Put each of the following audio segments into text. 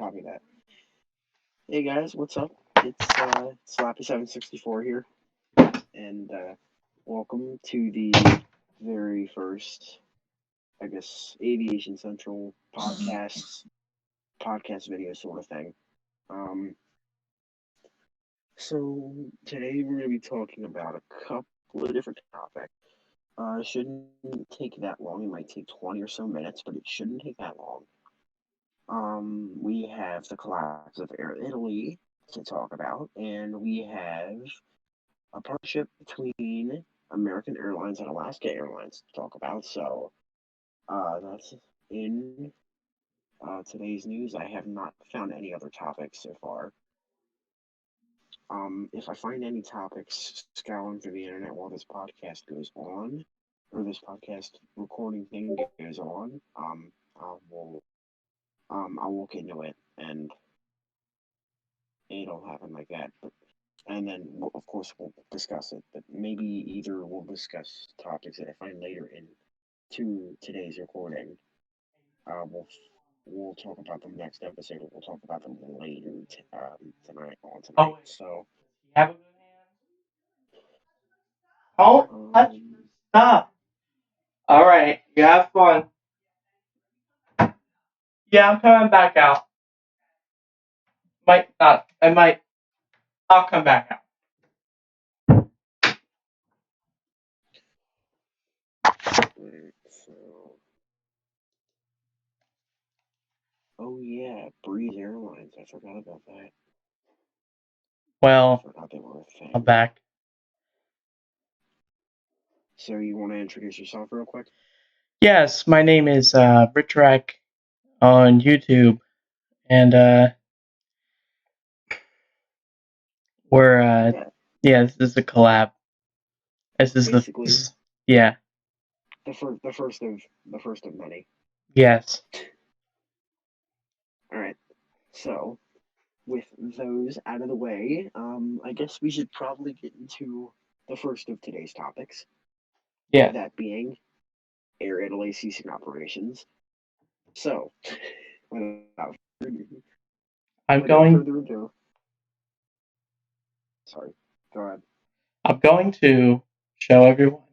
Copy that. Hey guys, what's up? It's Slappy764 here, and welcome to the very first, I guess, Aviation Central podcast video sort of thing. So today we're going to be talking about a couple of different topics. It shouldn't take that long. It might take 20 or so minutes, but it shouldn't take that long. We have the collapse of AirItaly to talk about, and we have a partnership between American Airlines and Alaska Airlines to talk about. So that's in today's news. I have not found any other topics so far. If I find any topics scouring through the internet while this podcast goes on, or this podcast recording thing goes on, I'll look into it and it'll happen like that. And then, of course, we'll discuss it. But maybe either we'll discuss topics that I find later into today's recording. We'll talk about them next episode, or we'll talk about them later tonight. Oh, wait. So, You have a good hand? Don't touch your stuff. All right, you have fun. Yeah, I'm coming back out. Might not. I'll come back out. oh yeah, Breeze Airlines. I forgot about that. Well, I forgot they were a thing. I'm back. So you want to introduce yourself real quick? Yes, my name is Rich Rack on YouTube, and we're this is a collab. This is Basically, yeah. the first of many. Yes. All right. So, with those out of the way, I guess we should probably get into the first of today's topics. Yeah. That being AirItaly ceasing operations. So, without further ado, sorry, go ahead. I'm going to show everyone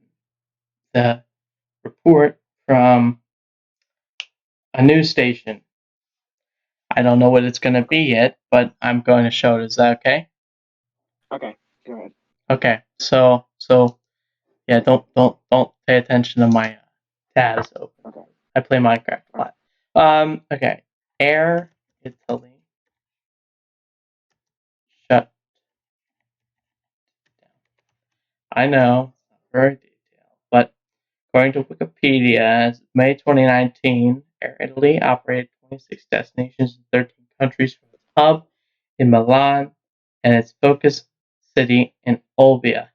the report from a news station. I don't know what it's going to be yet, but I'm going to show it. Is that okay? Okay, go ahead. Okay, so yeah, don't pay attention to my tabs open. Okay. I play Minecraft a lot. Okay, AirItaly shut down. I know, very detailed, but according to Wikipedia, as of May 2019, AirItaly operated 26 destinations in 13 countries from its hub in Milan and its focus city in Olbia.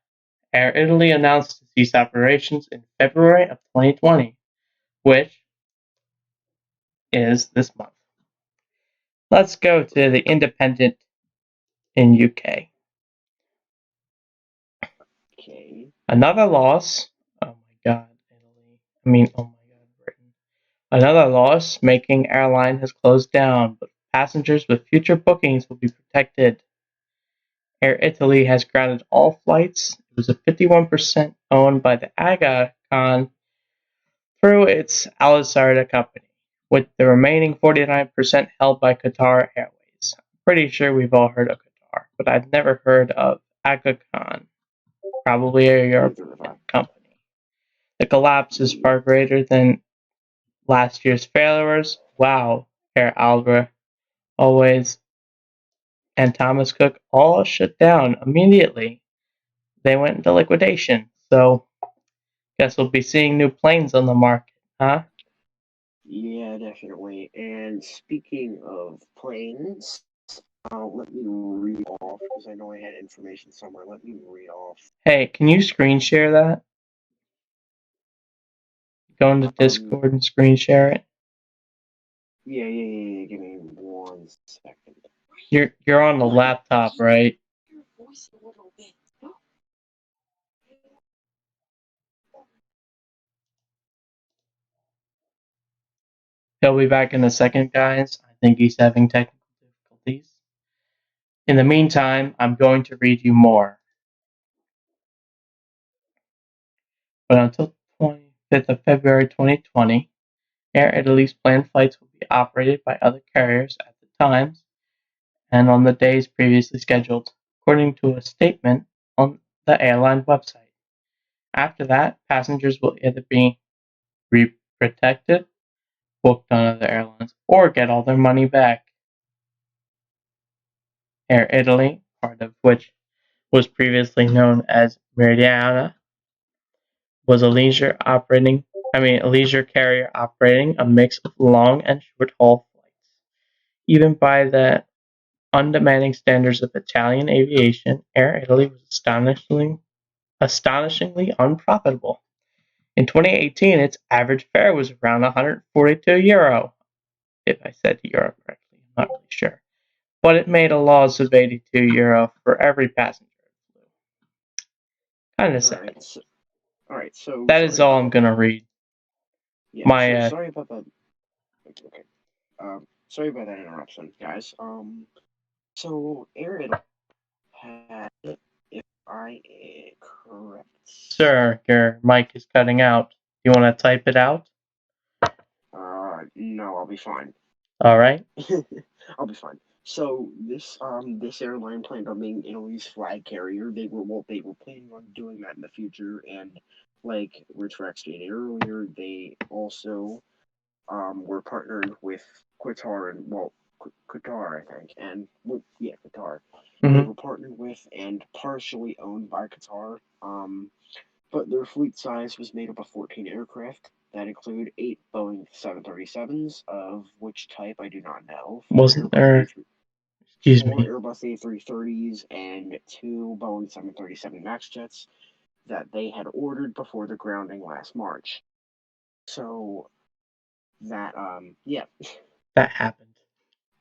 AirItaly announced to cease operations in February of 2020, which is this month. Let's go to the Independent in UK. Okay. Another loss. Oh my God, Italy. Oh my God, Britain. Another loss, making airline has closed down, but passengers with future bookings will be protected. AirItaly has grounded all flights. It was a 51% owned by the Aga Khan through its Al Sarda company, with the remaining 49% held by Qatar Airways. I'm pretty sure we've all heard of Qatar, but I've never heard of Aga Khan, probably a European company. The collapse is far greater than last year's failures. Wow, Air Alba, Always, and Thomas Cook all shut down immediately. They went into liquidation, so guess we'll be seeing new planes on the market, huh? Yeah, definitely. And speaking of planes, let me read off, because I know I had information somewhere. Let me read off. Hey, can you screen share that? Go into Discord and screen share it. Yeah. Give me 1 second. You're on the laptop, right? He'll be back in a second, guys. I think he's having technical In the meantime, I'm going to read you more. But until 25th of February 2020, Air Italy's planned flights will be operated by other carriers at the times and on the days previously scheduled, according to a statement on the airline website. After that, passengers will either be re-protected, booked on other airlines, or get all their money back. Air Italy, part of which was previously known as Meridiana, was a leisure carrier operating a mix of long and short-haul flights. Even by the undemanding standards of Italian aviation, Air Italy was astonishingly unprofitable. In 2018, its average fare was around €142, if I said euro correctly. I'm not really sure. But it made a loss of €82 for every passenger it flew. Kind of sad. Alright, so That is sorry all about I'm that. going to read. Yeah, so My, sorry about that. Okay. Sorry about that interruption, guys. So AirItaly had, if I am correct. Sir, your mic is cutting out. You want to type it out? No, I'll be fine. All right. I'll be fine. So this airline planned on being Italy's flag carrier. They were planning on doing that in the future, and like Retrax stated earlier, they also were partnered with Qatar and Qatar, I think, and yeah, Qatar. They Mm-hmm. were partnered with and partially owned by Qatar. But their fleet size was made up of 14 aircraft that include 8 Boeing 737s, of which type I do not know, Wasn't there? Excuse four me. Airbus A330s, and 2 Boeing 737 MAX jets that they had ordered before the grounding last March. So that yeah, That happened.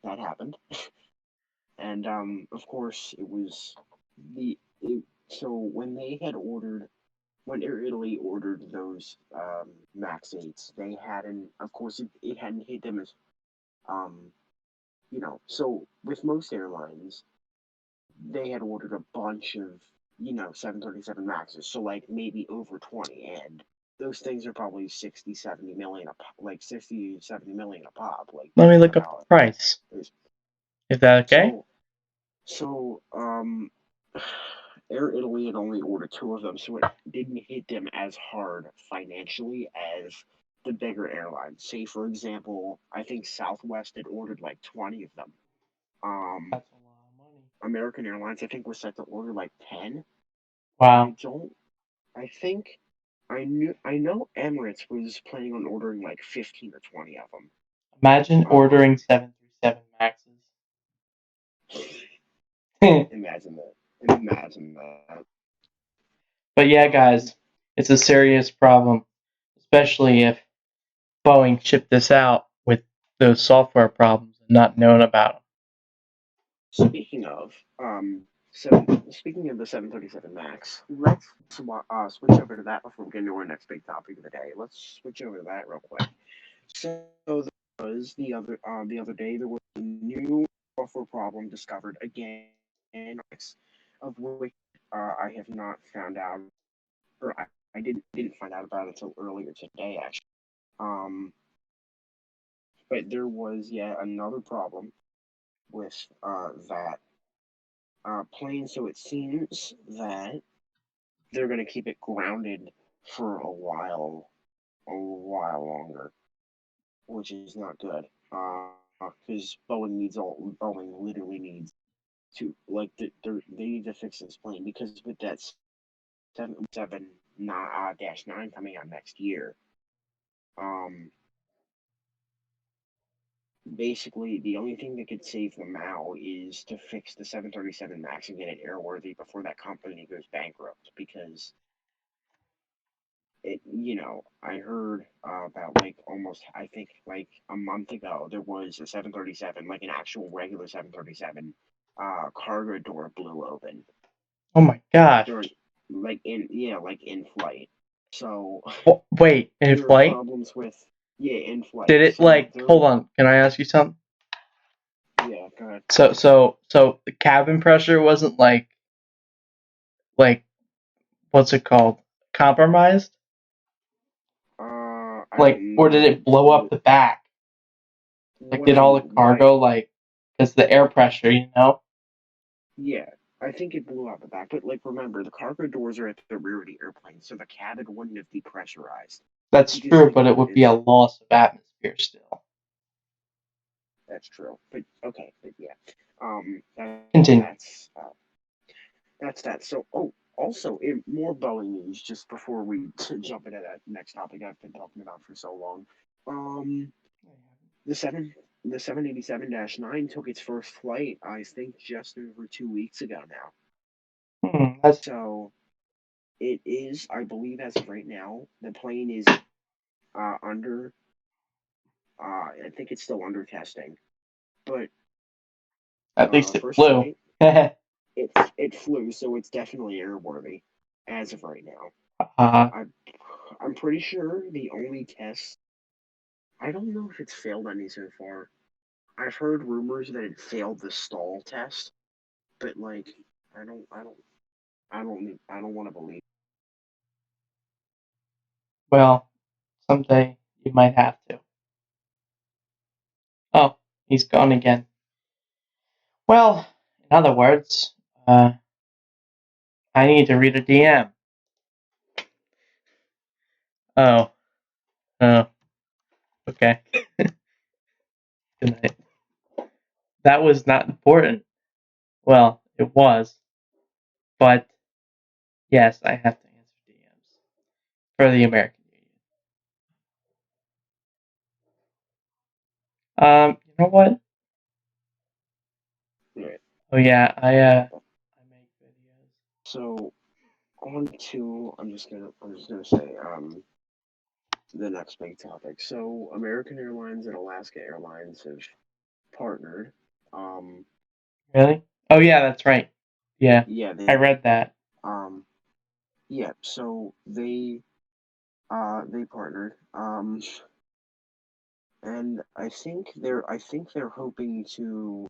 that happened. And of course it was the it, so when Air Italy ordered those Max 8s, they hadn't, of course, it hadn't hit them as, um, so with most airlines, they had ordered a bunch of, 737 Maxes, so like maybe over 20, and those things are probably 60, 70 million a pop, like 60, 70 million a pop, like Let me think look up the about price. it. Is that okay? So, so, Air Italy had only ordered 2 of them, so it didn't hit them as hard financially as the bigger airlines. Say, for example, I think Southwest had ordered like 20 of them. Um, That's a lot of money. American Airlines, I think, was set to order like 10, and Wow. I think, I know Emirates was planning on ordering like 15 or 20 of them. Imagine ordering 737 Maxes. Imagine that. Imagine that. But yeah, Um, guys, it's a serious problem, especially if Boeing shipped this out with those software problems and not known about them. Speaking of speaking of the 737 Max, let's switch over to that before we get into our next big topic of the day. Let's switch over to that real quick. So there was the other day there was a new software problem discovered again, of which I have not found out, or I didn't find out about it until earlier today actually. Um, but there was yet another problem with that plane, so it seems that they're going to keep it grounded for a while longer, which is not good. Because Boeing literally needs to they need to fix this plane because with that 777 dash 9 coming out next year, um, basically the only thing that could save them now is to fix the 737 Max and get it airworthy before that company goes bankrupt because I heard about like almost, I think like a month ago, there was a 737, like an actual regular 737, cargo door blew open Oh my gosh. during, like in flight. So Wait, in there are flight? problems with, yeah, in flight. Did it So hold on, can I ask you something? Yeah, go ahead. So the cabin pressure wasn't like what's it called? Compromised? Like, or did it blow up the back? Like, What did do all you the why? cargo because the air pressure, you know? Yeah, I think it blew out the back. But like, remember, the cargo doors are at the rear of the airplane, so the cabin wouldn't have depressurized. That's Because true, think but it about it, would be a loss of atmosphere still. that's true. But okay, but yeah, Continue. that's that. So, oh, also, in more Boeing news, just before we jump into that next topic I've been talking about for so long, um, the seven the 787-9 took its first flight, I think, just over 2 weeks ago now. That's So it is, I believe, as of right now, the plane is under. I think it's still under testing, but at least it first flew. flight, it flew, so it's definitely airworthy as of right now. uh, I I'm pretty sure the only test. I don't know if it's failed any so far. I've heard rumors that it failed the stall test, but like I don't I don't I don't want to believe. well, someday you might have to. Oh, he's gone again. Well, in other words, I need to read a DM. Oh, oh, okay. Good night. That was not important. Well, it was, but yes, I have to answer DMs for the American Union. You know what? Right. Oh yeah, I make videos. So on to I'm just gonna say the next big topic. So American Airlines and Alaska Airlines have partnered. Um, Really? Oh yeah, that's right. Yeah, yeah, I they read that. um yeah, so they partnered. And I think they're hoping to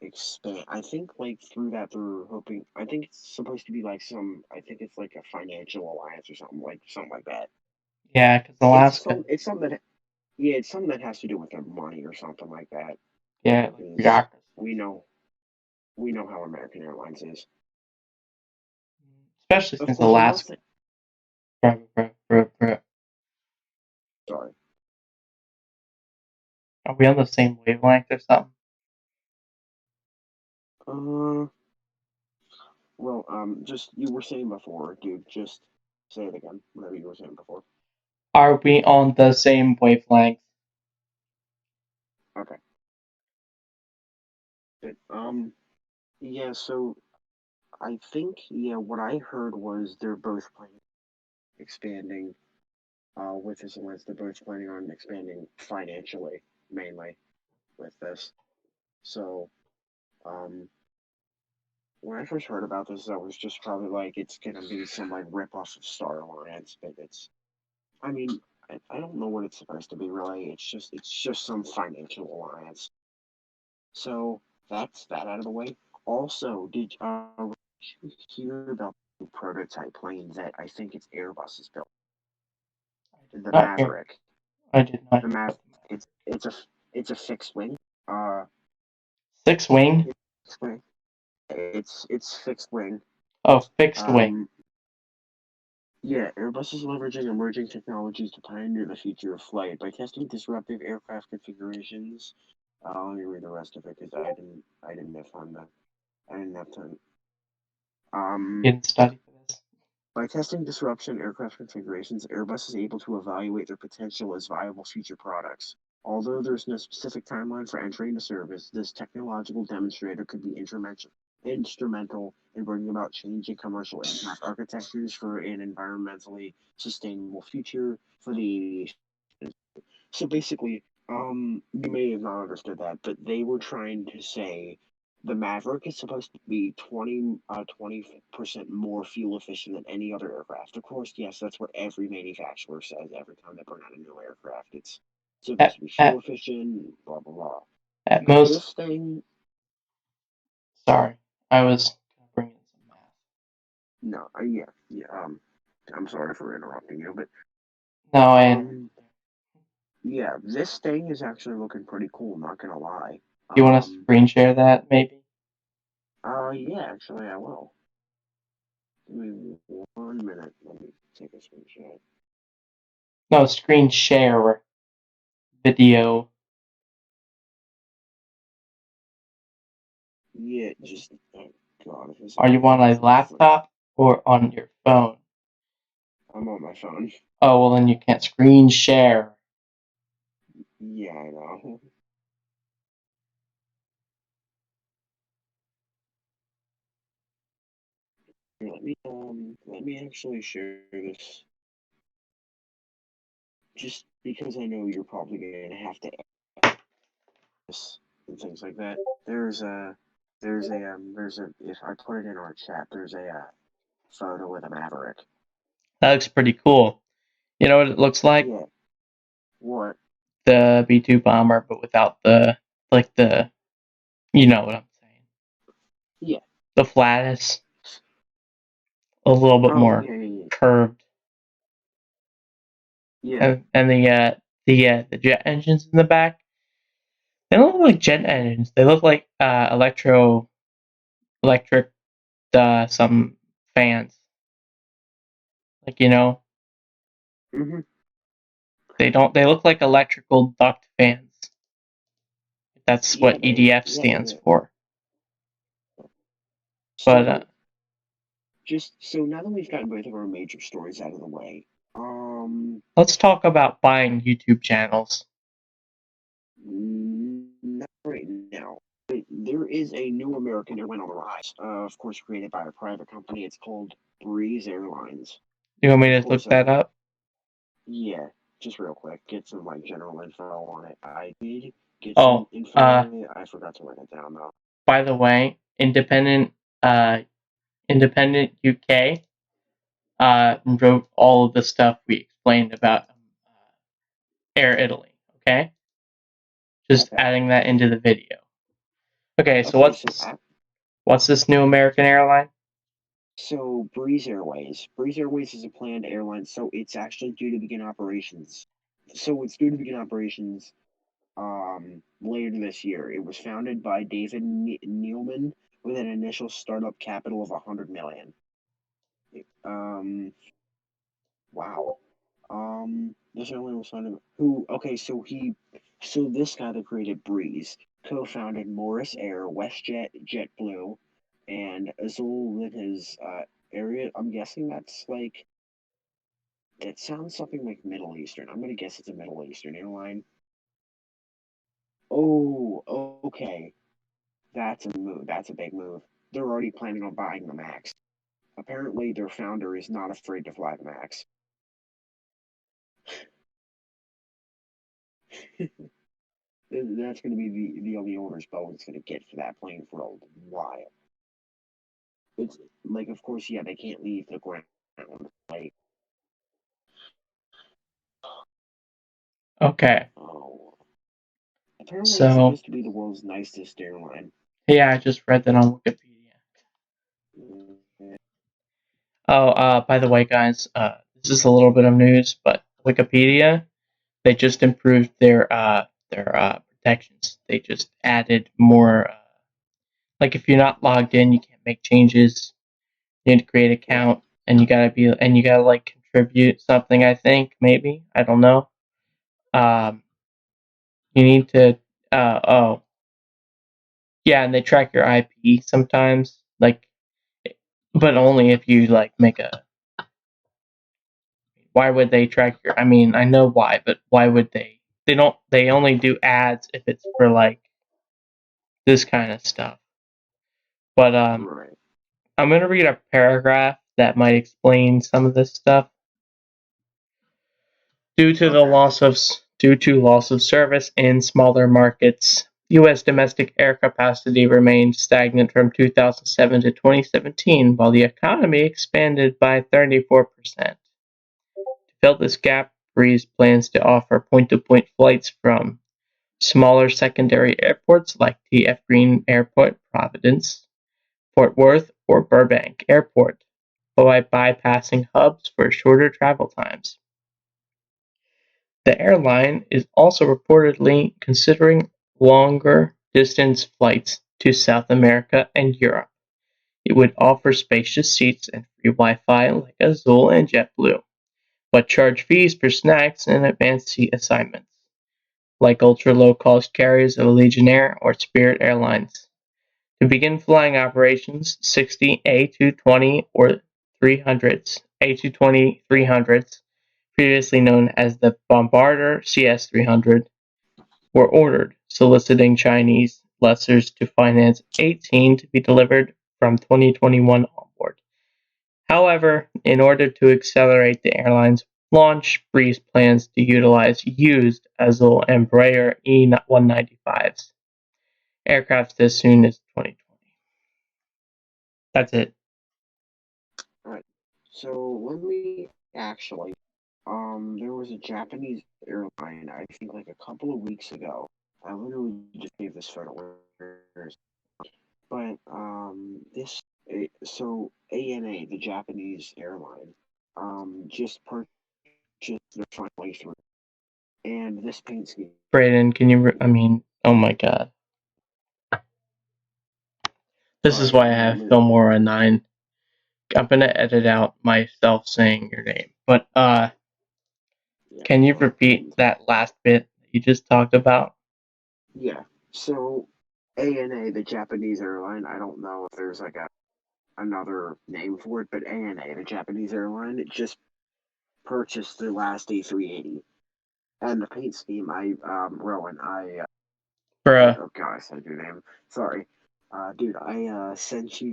expand. I think like through that they're hoping. I think it's supposed to be like some. I think it's like a financial alliance or something like that. Yeah, because Alaska. It's something that yeah, it's something that has to do with their money or something like that. Yeah, like Because bureaucracy. we know how American Airlines is. Especially Of since course, I'm not Alaska. saying. Are Sorry. we on the same wavelength or something? Uh, well, just you were saying before, dude. Just say it again. Whatever you were saying before. Are we on the same wavelength? Okay. Good. Yeah. So I think yeah, what I heard was they're both planning expanding. With this alliance, they're both planning on expanding financially, mainly with this. So, um, when I first heard about this, I was just probably like, it's gonna be some like rip off of Star Alliance, but it's. I mean, I don't know what it's supposed to be really. It's just some financial alliance. So that's that out of the way. Also, you hear about the prototype plane that I think it's Airbus has built? I did The not hear. Maverick. I did not The hear Mav. about the matter. It's it's a it's a fixed wing. Uh, Six wing? it's wing. It's fixed wing. Oh, fixed wing. Um, yeah, Airbus is leveraging emerging technologies to pioneer the future of flight by testing disruptive aircraft configurations. Let me read the rest of it because I didn't have time to I didn't have time. You Um, didn't study for this. by testing disruption aircraft configurations, Airbus is able to evaluate their potential as viable future products. Although there's no specific timeline for entry into service, this technological demonstrator could be instrumental in bringing about change in commercial aircraft architectures for an environmentally sustainable future for the aviation. So basically, you may have not understood that, but they were trying to say the Maverick is supposed to be 20% more fuel efficient than any other aircraft. Of course, yes, that's what every manufacturer says every time they bring out a new aircraft. It's Uh, supposed to be uh, fuel efficient, blah blah blah. At most, This thing, sorry, I was gonna bring in some math. no, yeah. I'm sorry for interrupting you, but No, I interrupted. um, yeah, this thing is actually looking pretty cool. Not gonna lie. You want to screen share that, maybe? Yeah, actually, I will. Give me 1 minute. Let me take a screenshot. No, screen share video. Yeah, just oh God, if this Are you on a laptop or on your phone? I'm on my phone. Oh, well, then you can't screen share. Yeah, I know. Here, let me actually share this, just because I know you're probably gonna have to edit this and things like that. There's a if I put it in our chat, there's a photo with a Maverick. That looks pretty cool. You know what it looks like? Yeah. What? The B-2 bomber, but without the, you know what I'm saying. Yeah. The flattest, a little bit Oh more yeah, yeah, yeah. curved, Yeah. and the jet engines in the back. They don't look like jet engines. They look like electric some fans. Like, you know, Mhm. they don't. They look like electrical duct fans. That's Yeah, what they. EDF Yeah, stands yeah. for. But So just so now that we've gotten both of our major stories out of the way, let's talk about buying YouTube channels. not right now. But there is a new American airline on the rise. Of course, created by a private company. It's called Breeze Airlines. You want me Of to course, look that up? yeah. Just real quick, get some like general info on it. I did get some Oh, info on it. I forgot to write it down though. by the way, uh, Independent UK wrote all of the stuff we explained about Air Italy. Okay, just Okay. adding that into the video. Okay, so Okay. what's this new American airline? So Breeze Airways. Breeze Airways is a planned airline, so it's actually due to begin operations. So it's due to begin operations later this year. It was founded by David Neilman with an initial startup capital of 100 million. Um, wow. This airline was founded who? Okay, so this guy that created Breeze co-founded Morris Air, WestJet, JetBlue, and Azul with his area. I'm guessing that's like that sounds something like Middle Eastern. I'm gonna guess it's a Middle Eastern airline. Oh, okay. That's a move. That's a big move. They're already planning on buying the Max. Apparently, their founder is not afraid to fly the Max. That's going to be the only owner's Boeing's going to get for that plane for a while. It's like, of course, yeah, they can't leave the ground. Like, Okay, oh, apparently it's so supposed to be the world's nicest airline. yeah, I just read that on Wikipedia. Mm-hmm. Oh, by the way, guys, this is a little bit of news, but Wikipedia, they just improved their protections. They just added more. Like if you're not logged in, you can't make changes. You need to create an Right. account, and you gotta like contribute something. I think maybe I don't know. Um, you need to. Oh, yeah, and they track your IP sometimes. Like, but only if you like make a. Why would they track your? I mean, I know why, but why would they? They don't. They only do ads if it's for like this kind of stuff. But Right. I'm gonna read a paragraph that might explain some of this stuff. Okay. Due to loss of service in smaller markets, U.S. domestic air capacity remained stagnant from 2007 to 2017, while the economy expanded by 34%. To fill this gap, Breeze plans to offer point-to-point flights from Smaller secondary airports like T.F. Green Airport, Providence, Fort Worth, or Burbank Airport, by bypassing hubs for shorter travel times. The airline is also reportedly considering longer distance flights to South America and Europe. It would offer spacious seats and free Wi-Fi like Azul and JetBlue, but charge fees for snacks and advanced seat assignments, like ultra-low-cost carriers of Allegiant Air or Spirit Airlines. To begin flying operations, 60 A220 or 300s, A220-300s, previously known as the Bombardier CS-300, were ordered, soliciting Chinese lessors to finance 18 to be delivered from 2021 onward. However, in order to accelerate the airline's launch, Breeze plans to utilize used Azul Embraer E195s aircraft as soon as 2020. That's it. Alright, so let me actually, there was a Japanese airline, I think like a couple of weeks ago. I literally just gave this photo, but so ANA, the Japanese airline, just purchased their 2023, and this paint scheme. Brayden, can you? Oh my god. This is Sorry, why I have Filmora 9. I'm gonna edit out myself saying your name. But yeah, can you repeat that last bit that you just talked about? Yeah. So ANA, the Japanese airline, I don't know if there's like another name for it, but ANA, the Japanese airline, it just purchased their last A380. And the paint scheme, Rowan, Bruh. oh god, I said your name. Sorry. Dude, I sent you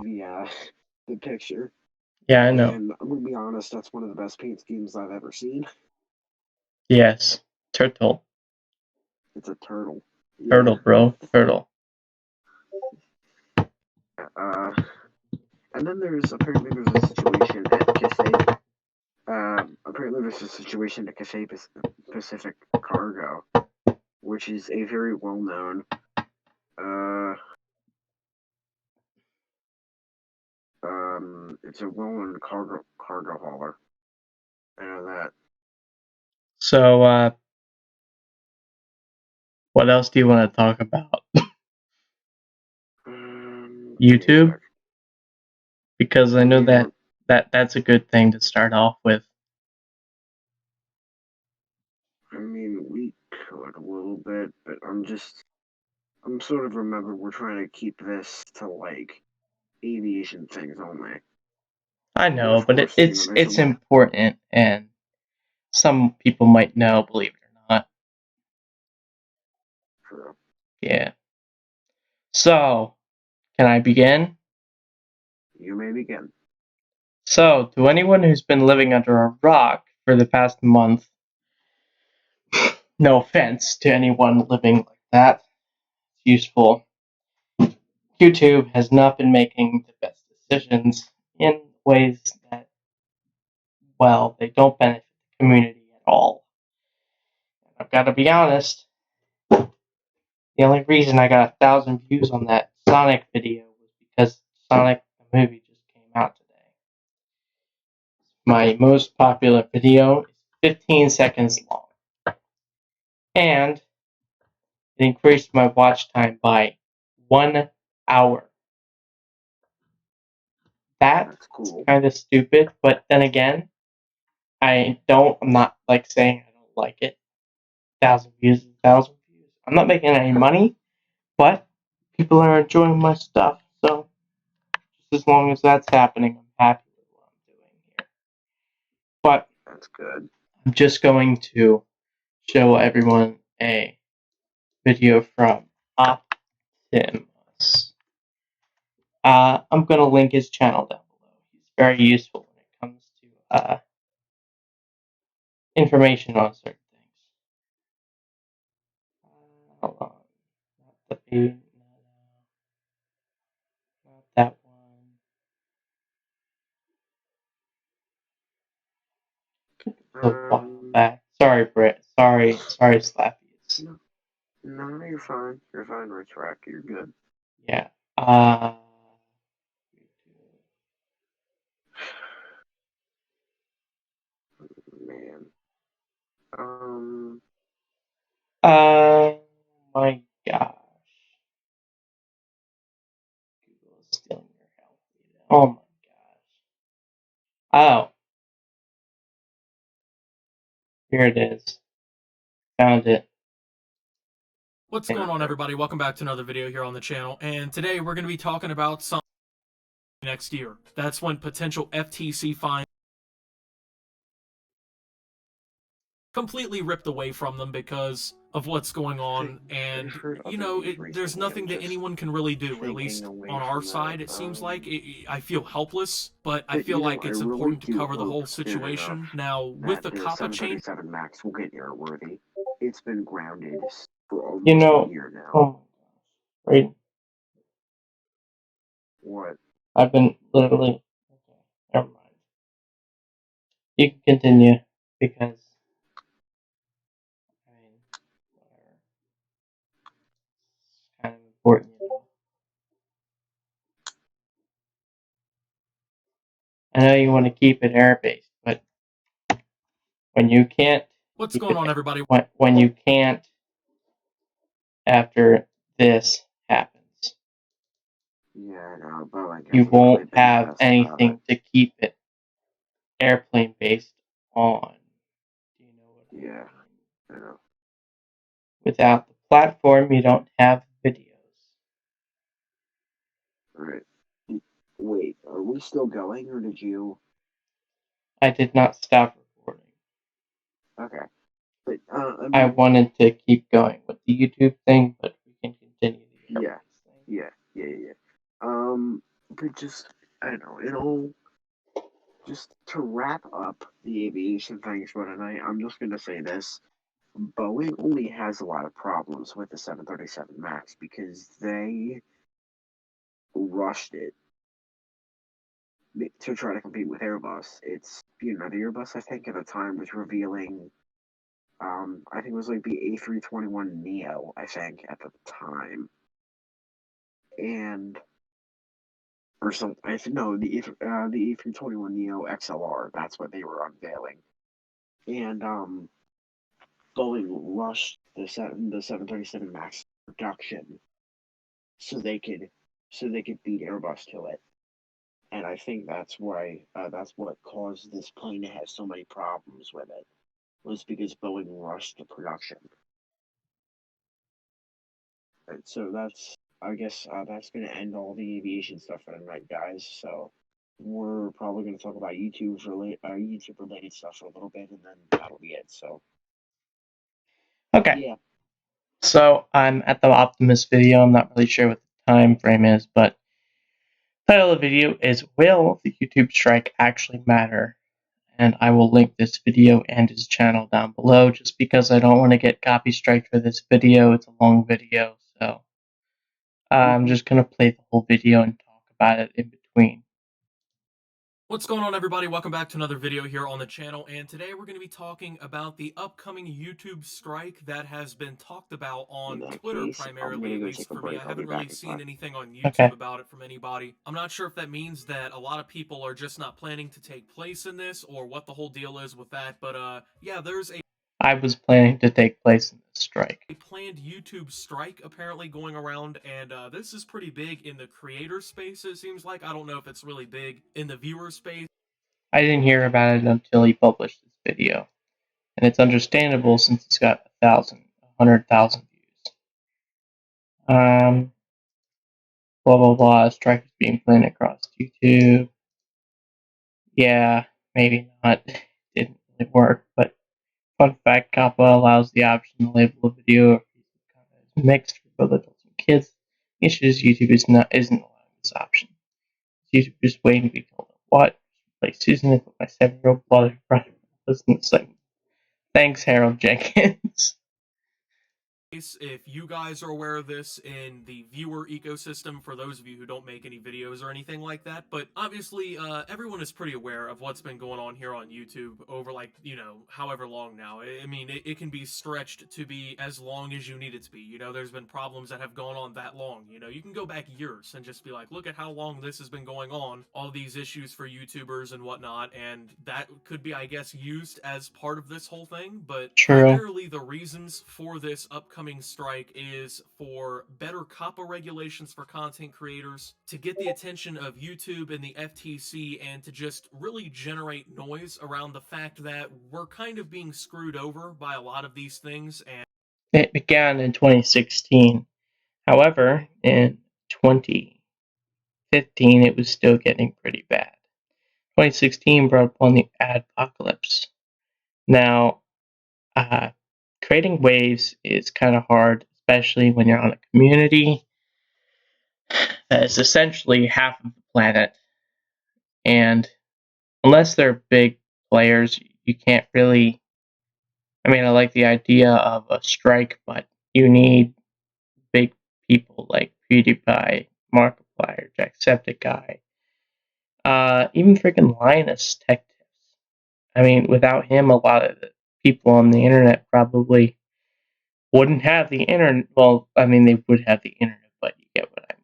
the picture. Yeah, I know. And I'm gonna be honest, that's one of the best paint schemes I've ever seen. Yes. Turtle. It's a turtle. Turtle, Yeah. bro. Turtle. Uh, and then apparently there's a situation at Cathay. Apparently there's a situation at Cathay Pacific Cargo, which is a very well-known uh, it's a well-known cargo hauler. I know that. So, what else do you want to talk about? YouTube? Because I know Yeah, that's a good thing to start off with. I mean, we could a little bit, but I'm sort of remember we're trying to keep this to like aviation things only. I But know, of but course, there's it's some. important, and some people might know, believe it or not. True. Yeah. So, can I begin? You may begin. So, to anyone who's been living under a rock for the past month, no offense to anyone living like that, it's useful. YouTube has not been making the best decisions in ways that, well, they don't benefit the community at all. I've got to be honest, the only reason I got 1,000 views on that Sonic video was because Sonic the movie just came out today. My most popular video is 15 seconds long, and it increased my watch time by 1 hour. That's cool. kind of stupid, but then again, I'm not like saying I don't like it. 1,000 views, 1,000 views. I'm not making any money, but people are enjoying my stuff. So just as long as that's happening, I'm happy with what I'm doing here. But That's good. I'm just going to show everyone a video from Optimus. I'm going to link his channel down below. He's very useful when it comes to information on certain things. Hold on. Not the feed. Not that one. A while back. Sorry, Britt. Sorry, Slappies. No, No, you're fine. You're fine, Rich Rack. You're good. Yeah. Man. Um, Oh my gosh. Google is stealing your health data. Oh my gosh. Oh, here it is. Found it. What's going on, everybody? Welcome back to another video here on the channel, and today we're going to be talking about something next year. That's when potential FTC fines completely ripped away from them because of what's going on, I've and heard other news there's recently. I'm nothing that just anyone can really do, at thinking least away on our from that. side. It seems like I feel helpless, but I But feel like I it's really important to do cover the hope whole soon enough situation. Now, with that the the COPPA change, 737 Max will get airworthy. It's been grounded for You almost a know, year now. oh my gosh. Right. What? I've been literally. Okay, never mind. You can continue because, I mean, whatever. It's kind of important, you know. I know you want to keep it air based, but when you can't what's keep going it, on, everybody? when you can't after this happens, Yeah, I know. Boeing you hasn't really won't been the have best about it. anything to keep it airplane based on. Do you know what I Yeah, mean? I know. Without the platform, you don't have videos. Alright. Wait, are we still going, or did you? I did not stop recording. Okay. But, I I mean, wanted to keep going with the YouTube thing, but we can continue the yeah, airplanes thing. yeah. But just, I don't know, just to wrap up the aviation things for tonight, I'm just gonna say this. Boeing only has a lot of problems with the 737 MAX because they rushed it to try to compete with Airbus. The Airbus, I think, at the time was revealing, I think it was like the A321 Neo, I think, at the time. And, or some, I think, no, the A321 Neo XLR, that's what they were unveiling. And, Boeing rushed the 737 Max production so they could beat Airbus to it. And I think that's what caused this plane to have so many problems with it, was because Boeing rushed the production. And so I guess that's going to end all the aviation stuff for tonight, guys. So we're probably going to talk about YouTube related stuff for a little bit, and then that'll be it. So Okay, yeah, so I'm at the Optimus video. I'm not really sure what the time frame is, but the title of the video is Will the YouTube Strike Actually Matter? And I will link this video and his channel down below just because I don't want to get copy strike for this video. It's a long video, so I'm just going to play the whole video and talk about it in between. What's going on, everybody? Welcome back to another video here on the channel, and today we're going to be talking about the upcoming YouTube strike that has been talked about in on that Twitter case, I'm primarily, gonna at go least take a for me. break. I I'll be haven't really back in seen 5. anything on YouTube Okay. about it from anybody. I'm not sure if that means that a lot of people are just not planning to take place in this or what the whole deal is with that, but yeah, there's I was planning to take place in this strike. a planned YouTube strike apparently going around, and this is pretty big in the creator space, it seems like. I don't know if it's really big in the viewer space. I didn't hear about it until he published this video, and it's understandable since it's got 100,000 views. Blah blah blah. Strike is being planned across YouTube. Yeah, maybe not. Didn't really work, but fun fact: COPPA allows the option to label a video or piece of content as mixed for both adults and kids. The issue is YouTube isn't allowing this option. YouTube is waiting to be told what. Play Susan and put my 7-year-old brother listen to the segment. Thanks, Harold Jenkins. if you guys are aware of this in the viewer ecosystem, for those of you who don't make any videos or anything like that. But obviously, everyone is pretty aware of what's been going on here on YouTube over, like, however long now. I mean, it can be stretched to be as long as you need it to be. There's been problems that have gone on that long. You can go back years and just be like, look at how long this has been going on, all these issues for YouTubers and whatnot, and that could be, I guess, used as part of this whole thing. But primarily the reasons for this upcoming strike is for better COPPA regulations for content creators, to get the attention of YouTube and the FTC, and to just really generate noise around the fact that we're kind of being screwed over by a lot of these things. And it began in 2016. However, in 2015, it was still getting pretty bad. 2016 brought upon the adpocalypse. Now, creating waves is kind of hard, especially when you're on a community that is essentially half of the planet. And unless they're big players, you can't really. I mean, I like the idea of a strike, but you need big people like PewDiePie, Markiplier, Jacksepticeye, even freaking Linus Tech Tips. I mean, without him, a lot of the people on the internet probably wouldn't have the internet. Well, I mean, they would have the internet, but you get what I mean.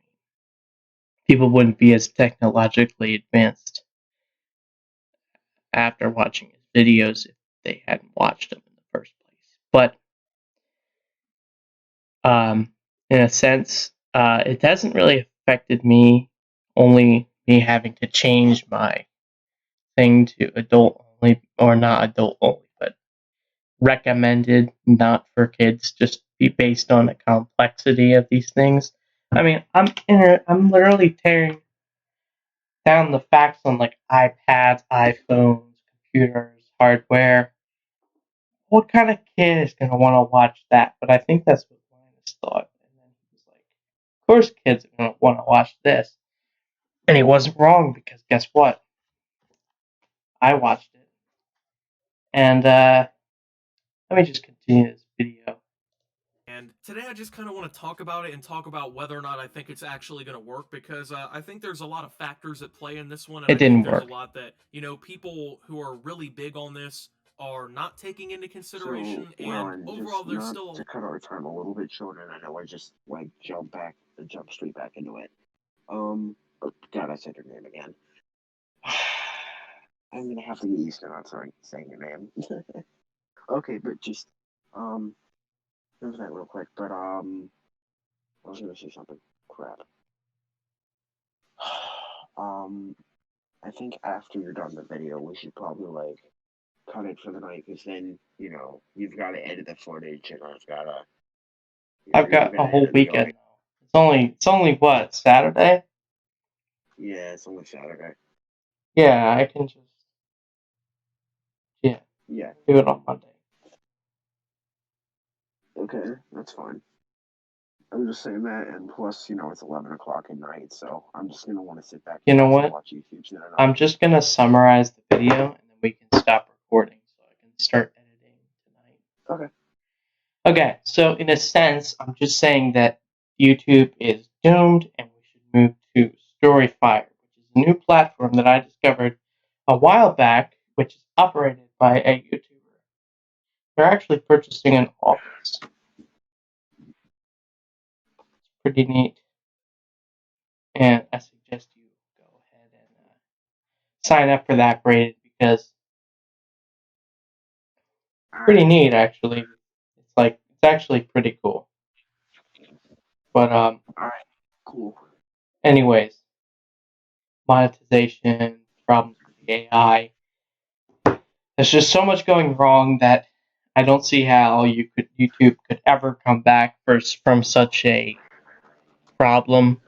People wouldn't be as technologically advanced after watching his videos if they hadn't watched them in the first place. But in a sense, it hasn't really affected me, only me having to change my thing to adult only, or not adult only, but recommended, not for kids, just be based on the complexity of these things. I mean, I'm literally tearing down the facts on like iPads, iPhones, computers, hardware. What kind of kid is gonna want to watch that? But I think that's what Linus thought, and then he was like, "Of course, kids are gonna want to watch this," and he wasn't wrong, because guess what? I watched it, and let me just continue this video. And today I just kind of want to talk about it and talk about whether or not I think it's actually going to work, because I think there's a lot of factors at play in this one. And It didn't there's work. a lot that, people who are really big on this are not taking into consideration. So, well, and and overall, just there's not still to cut our time a little bit short, and I know I just like jump straight back into it. Oh God, I said your name again. I'm gonna have to get used to not saying your name. Okay, but just there's that real quick. But I was gonna say something. Crap. I think after you're done the video, we should probably like cut it for the night, because then you've got to edit the footage, and I've got to. I've got a whole weekend now. It's only what, Saturday? Yeah, it's only Saturday. Yeah, I can just do it on Monday. Okay, that's fine. I'm just saying that, and plus, it's 11 o'clock at night, so I'm just gonna want to sit back You know and what? watch YouTube. I'm just gonna summarize the video, and then we can stop recording so I can start editing tonight. Okay. Okay, so in a sense, I'm just saying that YouTube is doomed, and we should move to Storyfire, which is a new platform that I discovered a while back, which is operated by a YouTuber. They're actually purchasing an office. It's pretty neat. And I suggest you go ahead and sign up for that, Braden, because it's pretty neat, actually. It's actually pretty cool. But All right, cool. Anyways, monetization, problems with the AI. There's just so much going wrong that I don't see how YouTube could ever come back from such a problem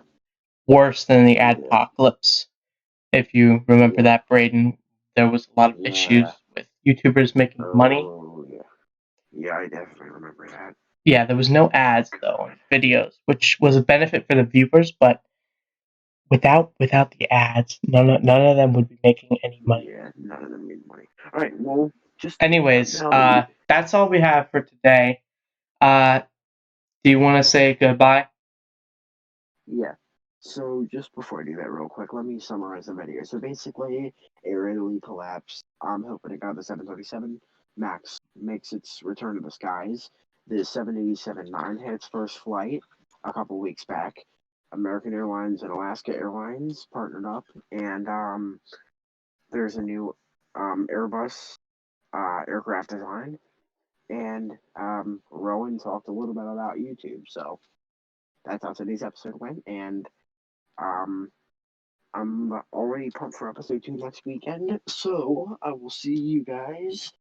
worse than the adpocalypse. If you remember that, Braden, there was a lot of issues with YouTubers making money. Oh, yeah. Yeah, I definitely remember that. Yeah, there was no ads, though, on videos, which was a benefit for the viewers, but without the ads, none of them would be making any money. Yeah, none of them made money. All right, well, Anyways, that's all we have for today. Do you want to say goodbye? Yeah. So just before I do that real quick, let me summarize the video. So basically, AirItaly collapsed. I'm hoping to God the 737 MAX makes its return to the skies. The 787-9 had its first flight a couple weeks back. American Airlines and Alaska Airlines partnered up, and there's a new Airbus aircraft design. And Rowan talked a little bit about YouTube. So that's how today's episode went, and um, I'm already pumped for episode 2 next weekend, so I will see you guys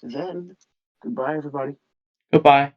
then. Goodbye, everybody. Goodbye.